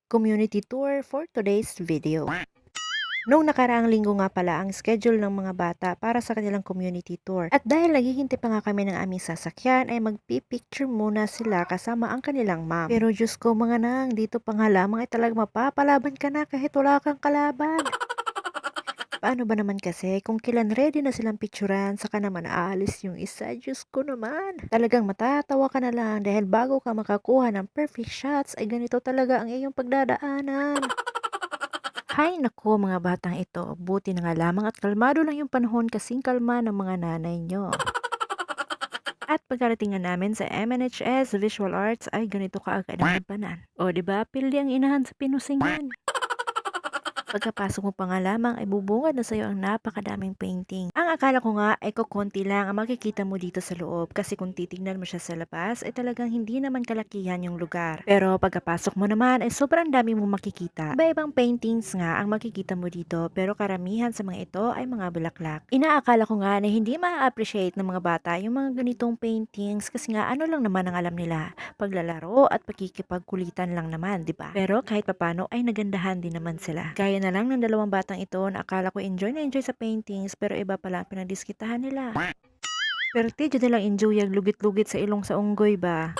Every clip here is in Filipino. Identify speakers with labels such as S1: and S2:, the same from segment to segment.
S1: Community tour for today's video. Noong nakaraang linggo nga pala ang schedule ng mga bata para sa kanilang community tour. At dahil naghihintay pa nga kami ng aming sasakyan ay magpipicture muna sila kasama ang kanilang mom. Pero Diyos ko mga nang, dito pa nga lamang ay talagang mapapalaban ka na kahit wala kang kalaban. Paano ba naman kasi kung kailan ready na silang picturean saka naman aalis yung isa, Diyos ko naman. Talagang matatawa ka na lang dahil bago ka makakuha ng perfect shots ay ganito talaga ang iyong pagdadaanan. Hay naku mga batang ito, buti na nga lamang at kalmado lang yung panahon kasing kalma ng mga nanay nyo. At pagkarating nga namin sa MNHS Visual Arts ay ganito kaagad ang labanan. O diba, pildi ang inahan sa pinusingan. Pagkapasok mo pa nga lamang ay bubungad na sa'yo ang napakadaming painting. Ang akala ko nga ay kukonti lang ang makikita mo dito sa loob kasi kung titignan mo siya sa labas ay talagang hindi naman kalakihan yung lugar. Pero pagkapasok mo naman ay sobrang dami mong makikita. Iba-ibang paintings nga ang makikita mo dito pero karamihan sa mga ito ay mga bulaklak. Inaakala ko nga na hindi ma-appreciate ng mga bata yung mga ganitong paintings kasi nga ano lang naman ang alam nila, paglalaro at pagkikipagkulitan lang naman, di ba? Pero kahit papano ay nagandahan din naman sila. Gaya na lang ng dalawang batang ito na akala ko enjoy na enjoy sa paintings pero iba pala ang pinagdiskitahan nila. Pero tidyo nilang enjoy yung lugit-lugit sa ilong sa unggoy ba?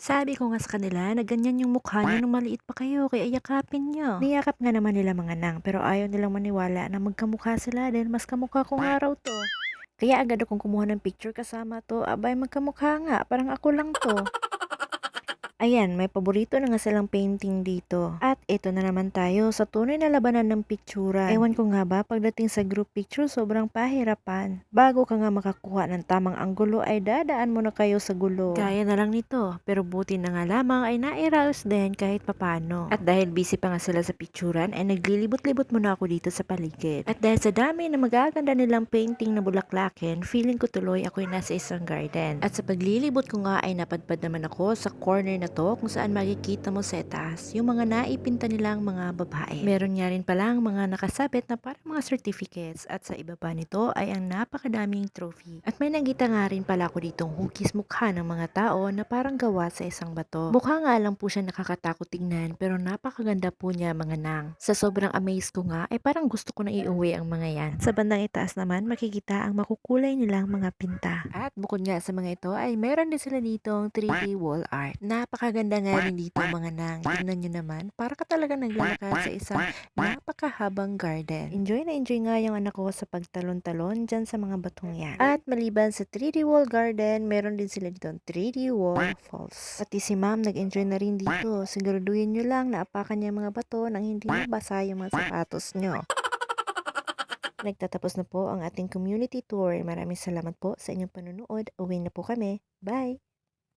S1: Sabi ko nga sa kanila na ganyan yung mukha niyo nung maliit pa kayo kaya yakapin niyo. Niyakap nga naman nila mga nang pero ayaw nilang maniwala na magkamukha sila dahil mas kamukha ko nga raw to. Kaya agad akong kumuha ng picture kasama to. Abay magkamukha nga, parang ako lang to. Ayan, may paborito na nga silang painting dito. At ito na naman tayo sa tunay na labanan ng piktura. Ewan ko nga ba, pagdating sa group picture, sobrang pahirapan. Bago ka nga makakuha ng tamang anggulo ay dadaan mo na kayo sa gulo. Gaya na lang nito, pero buti na nga lamang ay nairaos din kahit papano. At dahil busy pa nga sila sa picturan, ay naglilibot-libot muna ako dito sa paligid. At dahil sa dami na magaganda nilang painting na bulaklakin, feeling ko tuloy ako'y nasa isang garden. At sa paglilibot ko nga ay napadpad naman ako sa corner na to kung saan makikita mo sa taas yung mga naipinta nilang mga babae. Meron nga rin palang mga nakasabit na parang mga certificates at sa iba pa nito ay ang napakadaming trophy. At may nakita nga rin pala ako ditong hukis mukha ng mga tao na parang gawa sa isang bato. Mukha nga lang po siya nakakatakot tingnan pero napakaganda po niya mga nang. Sa sobrang amaze ko nga ay parang gusto ko na iuwi ang mga yan. Sa bandang itaas naman makikita ang makukulay nilang mga pinta. At bukod nga sa mga ito ay meron din sila ditong 3D wall art. Napakaganda nga rin dito mga nang. Tingnan nyo naman, para ka talaga naglalakad sa isang napakahabang garden. Enjoy na enjoy nga yung anak ko sa pagtalon-talon dyan sa mga batong yan. At maliban sa 3D wall garden, meron din sila ditong 3D wall falls. Pati si ma'am nag-enjoy na rin dito. Siguraduhin nyo lang na apakan niya mga bato nang hindi mabasa yung mga sapatos nyo. Nagtatapos na po ang ating community tour. Maraming salamat po sa inyong panunood. Uwi na po kami. Bye!